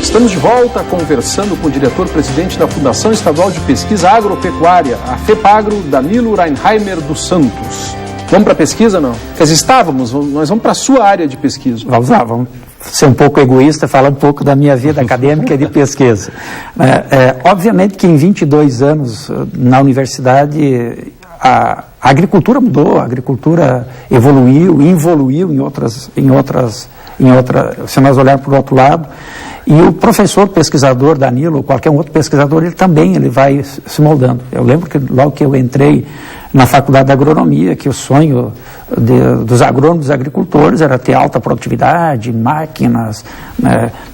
Estamos de volta conversando com o diretor-presidente da Fundação Estadual de Pesquisa Agropecuária, a FEPAGRO, Danilo Reinheimer dos Santos. Vamos para a pesquisa, não? Estávamos, nós vamos para a sua área de pesquisa. Vamos lá, vamos ser um pouco egoísta, falar um pouco da minha vida acadêmica e de pesquisa. Obviamente que em 22 anos na universidade a agricultura mudou, a agricultura evoluiu, involuiu se nós olharmos para o outro lado. E o professor pesquisador Danilo, ou qualquer outro pesquisador, ele vai se moldando. Eu lembro que logo que eu entrei na faculdade de agronomia, que o sonho dos agrônomos, dos agricultores, era ter alta produtividade, máquinas,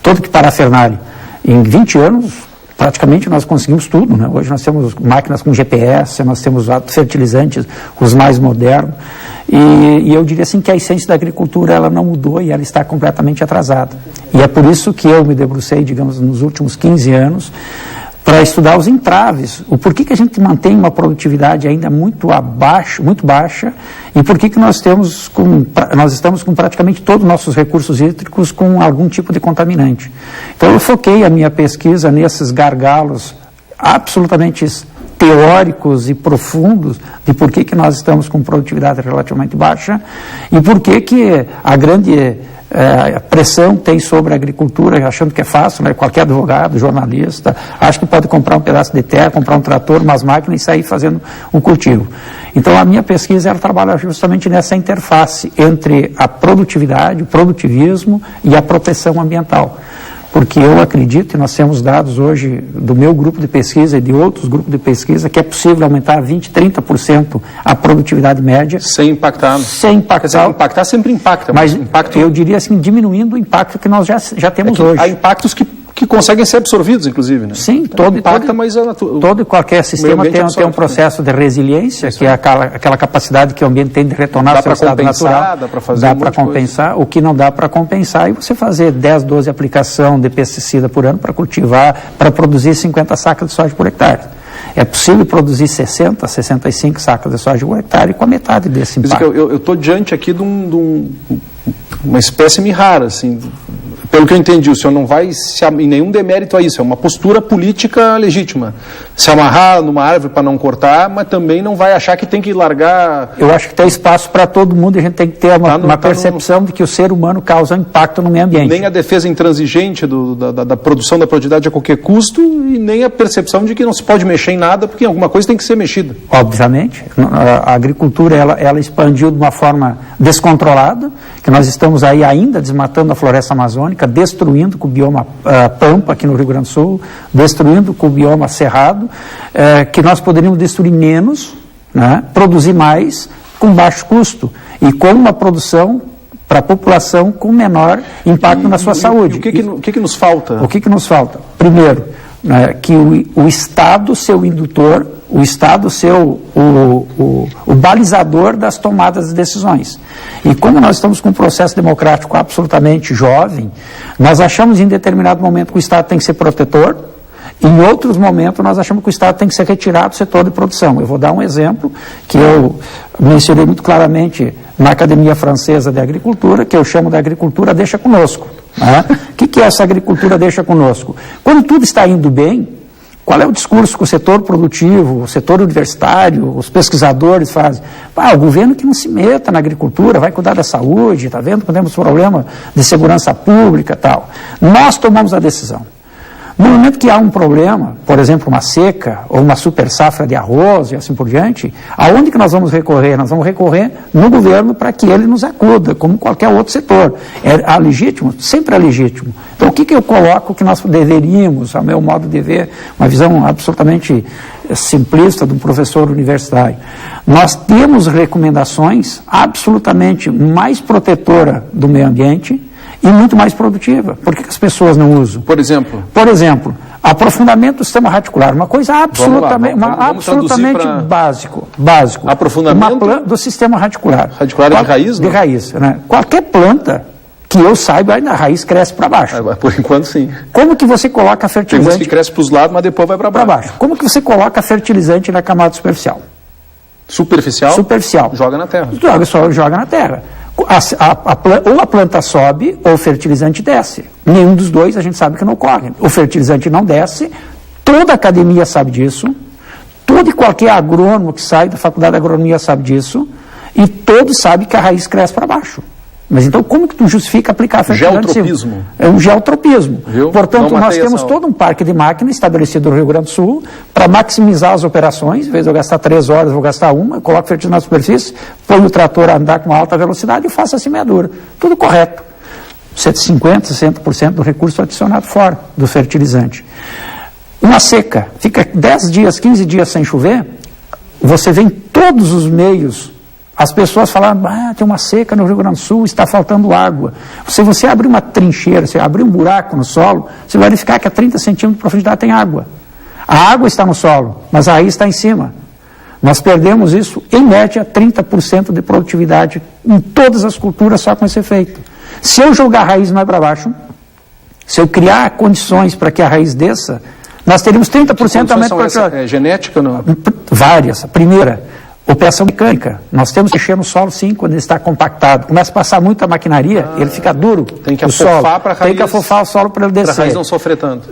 todo que parafernália. Em 20 anos, praticamente nós conseguimos tudo, né? Hoje nós temos máquinas com GPS, nós temos fertilizantes, os mais modernos, e eu diria assim que a essência da agricultura ela não mudou e ela está completamente atrasada. E é por isso que eu me debrucei, digamos, nos últimos 15 anos, para estudar os entraves, o porquê que a gente mantém uma produtividade ainda muito baixa, e por que nós estamos com praticamente todos os nossos recursos hídricos com algum tipo de contaminante. Então eu foquei a minha pesquisa nesses gargalos absolutamente teóricos e profundos de por que nós estamos com produtividade relativamente baixa e por que a grande pressão tem sobre a agricultura, achando que é fácil, né? Qualquer advogado, jornalista, acha que pode comprar um pedaço de terra, comprar um trator, umas máquinas e sair fazendo um cultivo. Então a minha pesquisa ela trabalha justamente nessa interface entre a produtividade, o produtivismo e a proteção ambiental. Porque eu acredito, e nós temos dados hoje do meu grupo de pesquisa e de outros grupos de pesquisa, que é possível aumentar 20%, 30% a produtividade média. Sem impactar. Sem impactar. Quer dizer, impactar sempre impacta. Mas impacto... eu diria assim, diminuindo o impacto que nós já temos hoje. Há impactos que conseguem ser absorvidos, inclusive, né? Sim, todo e qualquer sistema tem um processo de resiliência, que é aquela capacidade que o ambiente tem de retornar ao seu estado natural. Dá para compensar, o que não dá para compensar, e você fazer 10, 12 aplicações de pesticida por ano para cultivar, para produzir 50 sacas de soja por hectare. É possível produzir 60, 65 sacas de soja por hectare com a metade desse impacto. Eu estou diante aqui de uma espécime rara, assim. Pelo que eu entendi, o senhor não vai em nenhum demérito a isso, é uma postura política legítima. Se amarrar numa árvore para não cortar, mas também não vai achar que tem que largar... Eu acho que tem espaço para todo mundo e a gente tem que ter uma percepção de que o ser humano causa impacto no meio ambiente. Nem a defesa intransigente da produção da produtividade a qualquer custo e nem a percepção de que não se pode mexer em nada porque alguma coisa tem que ser mexida. Obviamente. A agricultura ela expandiu de uma forma descontrolada, que nós estamos aí ainda desmatando a floresta amazônica, destruindo com o bioma pampa aqui no Rio Grande do Sul, destruindo com o bioma cerrado, que nós poderíamos destruir menos, né, produzir mais com baixo custo e com uma produção para a população com menor impacto na sua saúde. E o que nos falta? O que nos falta? Primeiro, que o Estado ser o indutor, o Estado ser o balizador das tomadas de decisões. E como nós estamos com um processo democrático absolutamente jovem, nós achamos em determinado momento que o Estado tem que ser protetor, e em outros momentos nós achamos que o Estado tem que ser retirado do setor de produção. Eu vou dar um exemplo que eu mencionei muito claramente na Academia Francesa de Agricultura, que eu chamo de agricultura deixa conosco. Né? O que é essa agricultura deixa conosco? Quando tudo está indo bem, qual é o discurso que o setor produtivo, o setor universitário, os pesquisadores fazem? O governo que não se meta na agricultura, vai cuidar da saúde, está vendo que temos problema de segurança pública e tal. Nós tomamos a decisão. No momento que há um problema, por exemplo, uma seca ou uma super safra de arroz e assim por diante, aonde que nós vamos recorrer? Nós vamos recorrer no governo para que ele nos acuda, como qualquer outro setor. É legítimo? Sempre é legítimo. Então, o que eu coloco que nós deveríamos, ao meu modo de ver, uma visão absolutamente simplista de um professor universitário, nós temos recomendações absolutamente mais protetoras do meio ambiente e muito mais produtiva. Por que as pessoas não usam? Por exemplo? Por exemplo, aprofundamento do sistema radicular, uma coisa absolutamente, básico. Aprofundamento do sistema radicular. Radicular é de raiz, não? De raiz, né? Qualquer planta que eu saiba, a raiz cresce para baixo. Por enquanto, sim. Como que você coloca fertilizante... Tem umas que cresce para os lados, mas depois vai para baixo. Como que você coloca fertilizante na camada superficial? Superficial? Superficial. Joga na terra. Joga na terra. Ou a planta sobe ou o fertilizante desce. Nenhum dos dois a gente sabe que não ocorre. O fertilizante não desce, toda a academia sabe disso, todo e qualquer agrônomo que sai da faculdade de agronomia sabe disso, e todos sabem que a raiz cresce para baixo. Mas então como que tu justifica aplicar fertilizante? Geotropismo. É um geotropismo. Viu? Portanto, nós temos todo um parque de máquinas estabelecido no Rio Grande do Sul para maximizar as operações. Em vez de eu gastar 3 horas, eu vou gastar 1, eu coloco fertilizante na superfície, ponho o trator a andar com alta velocidade e faço a semeadura. Tudo correto. 50%, 60% do recurso adicionado fora do fertilizante. Uma seca, fica 10 dias, 15 dias sem chover, você vê em todos os meios as pessoas falam, tem uma seca no Rio Grande do Sul, está faltando água. Se você abrir uma trincheira, se abrir um buraco no solo, você vai verificar que a 30 centímetros de profundidade tem água. A água está no solo, mas a raiz está em cima. Nós perdemos isso, em média, 30% de produtividade em todas as culturas só com esse efeito. Se eu jogar a raiz mais para baixo, se eu criar condições para que a raiz desça, nós teríamos 30% aumento de produtividade. É genética ou não? Várias. A primeira, operação mecânica. Nós temos que mexer no solo, sim, quando ele está compactado. Começa a passar muita maquinaria, ele fica duro. Tem que afofar para a raiz. Tem que afofar o solo para ele descer. Para a raiz não sofrer tanto.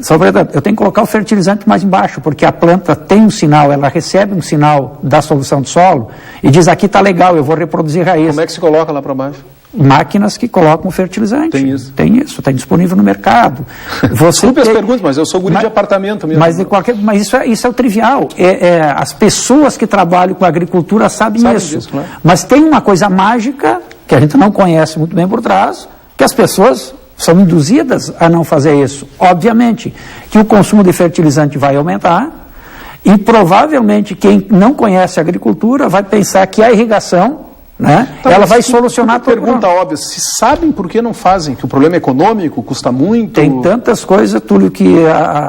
Eu tenho que colocar o fertilizante mais embaixo, porque a planta tem um sinal, ela recebe um sinal da solução do solo e diz, aqui está legal, eu vou reproduzir raiz. Como é que se coloca lá para baixo? Máquinas que colocam fertilizante. Tem isso? Tem isso, está disponível no mercado. Desculpe as perguntas, mas eu sou guri de apartamento mesmo. Mas isso é o trivial. As pessoas que trabalham com agricultura sabem isso. Disso, claro. Mas tem uma coisa mágica, que a gente não conhece muito bem por trás, que as pessoas são induzidas a não fazer isso. Obviamente que o consumo de fertilizante vai aumentar, e provavelmente quem não conhece a agricultura vai pensar que a irrigação, né? Ela vai solucionar tudo. Pergunta óbvia, se sabem por que não fazem, que o problema é econômico, custa muito? Tem tantas coisas, Túlio, que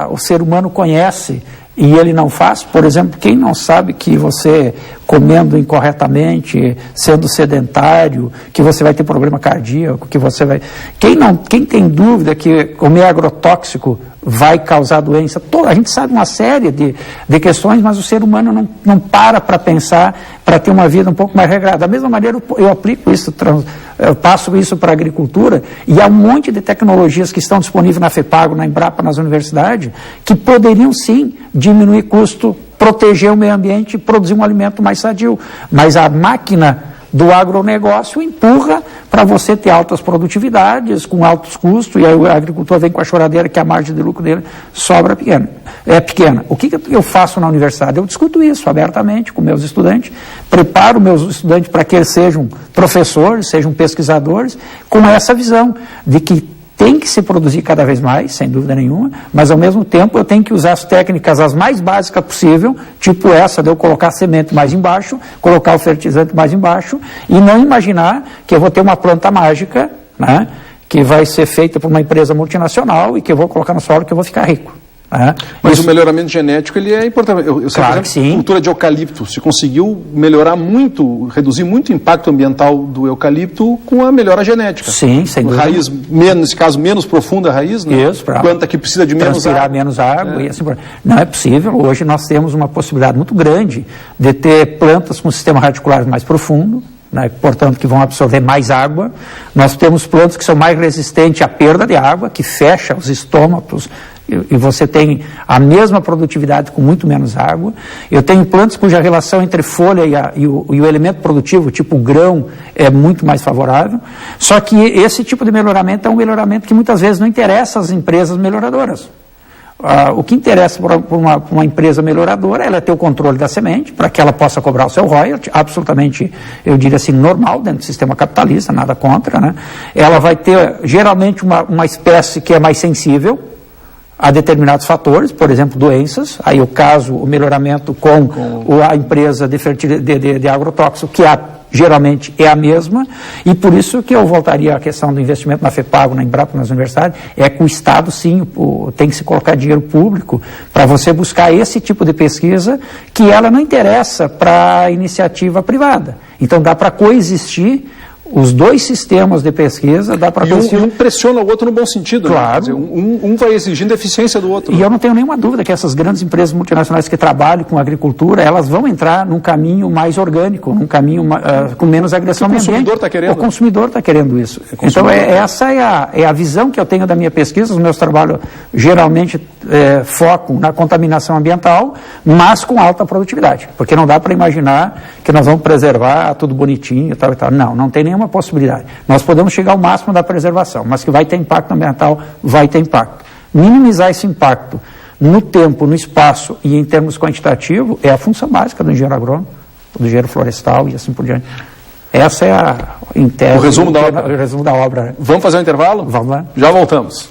o ser humano conhece e ele não faz. Por exemplo, quem não sabe que você comendo incorretamente, sendo sedentário, que você vai ter problema cardíaco, que você vai... Quem tem dúvida que comer agrotóxico vai causar doença? A gente sabe uma série de questões, mas o ser humano não para pensar, para ter uma vida um pouco mais regrada. Da mesma maneira, eu aplico isso, eu passo isso para a agricultura, e há um monte de tecnologias que estão disponíveis na FEPAGO, na Embrapa, nas universidades, que poderiam sim diminuir custo, proteger o meio ambiente e produzir um alimento mais sadio. Mas a máquina do agronegócio empurra para você ter altas produtividades, com altos custos, e aí o agricultor vem com a choradeira que a margem de lucro dele é pequena. O que eu faço na universidade? Eu discuto isso abertamente com meus estudantes, preparo meus estudantes para que eles sejam professores, sejam pesquisadores, com essa visão de que tem que se produzir cada vez mais, sem dúvida nenhuma, mas ao mesmo tempo eu tenho que usar as técnicas as mais básicas possível, tipo essa de eu colocar a semente mais embaixo, colocar o fertilizante mais embaixo, e não imaginar que eu vou ter uma planta mágica, né, que vai ser feita por uma empresa multinacional e que eu vou colocar no solo que eu vou ficar rico. Mas o melhoramento genético ele é importante. Eu sei, claro, por exemplo, cultura de eucalipto. Se conseguiu melhorar muito, reduzir muito o impacto ambiental do eucalipto com a melhora genética. Sim, sem dúvida. Raiz, nesse caso, menos profunda a raiz, né? Isso, planta que precisa de menos água. Menos água e assim por... Não é possível. Hoje nós temos uma possibilidade muito grande de ter plantas com sistema radicular mais profundo, né, portanto, que vão absorver mais água. Nós temos plantas que são mais resistentes à perda de água, que fecha os estômatos, e você tem a mesma produtividade com muito menos água. Eu tenho plantas cuja relação entre folha e o elemento produtivo, tipo o grão, é muito mais favorável. Só que esse tipo de melhoramento é um melhoramento que muitas vezes não interessa às empresas melhoradoras. O que interessa para uma empresa melhoradora é ter o controle da semente, para que ela possa cobrar o seu royalty, absolutamente, eu diria assim, normal dentro do sistema capitalista, nada contra, né? Ela vai ter, geralmente, uma espécie que é mais sensível a determinados fatores, por exemplo, doenças. Aí eu caso o melhoramento com a empresa de agrotóxico, que geralmente é a mesma, e por isso que eu voltaria à questão do investimento na FEPAGO, na Embrapa, nas universidades, é que o Estado, sim, tem que se colocar dinheiro público para você buscar esse tipo de pesquisa, que ela não interessa para a iniciativa privada. Então dá para coexistir Os dois sistemas de pesquisa dá para um pressiona o outro no bom sentido. Claro. Né? Quer dizer, um vai exigindo eficiência do outro. E eu não tenho nenhuma dúvida que essas grandes empresas multinacionais que trabalham com agricultura, elas vão entrar num caminho mais orgânico, num caminho com menos agressão ao meio ambiente. O consumidor está querendo. O consumidor está querendo isso. Então, essa é a visão que eu tenho da minha pesquisa. Os meus trabalhos geralmente focam na contaminação ambiental, mas com alta produtividade. Porque não dá para imaginar que nós vamos preservar tudo bonitinho e tal e tal. Não tem nenhuma possibilidade. Nós podemos chegar ao máximo da preservação, mas que vai ter impacto ambiental, vai ter impacto. Minimizar esse impacto no tempo, no espaço e em termos quantitativos é a função básica do engenheiro agrônomo, do engenheiro florestal e assim por diante. Essa é em tese, o resumo da obra. O resumo da obra. Vamos fazer um intervalo? Vamos lá. Já voltamos.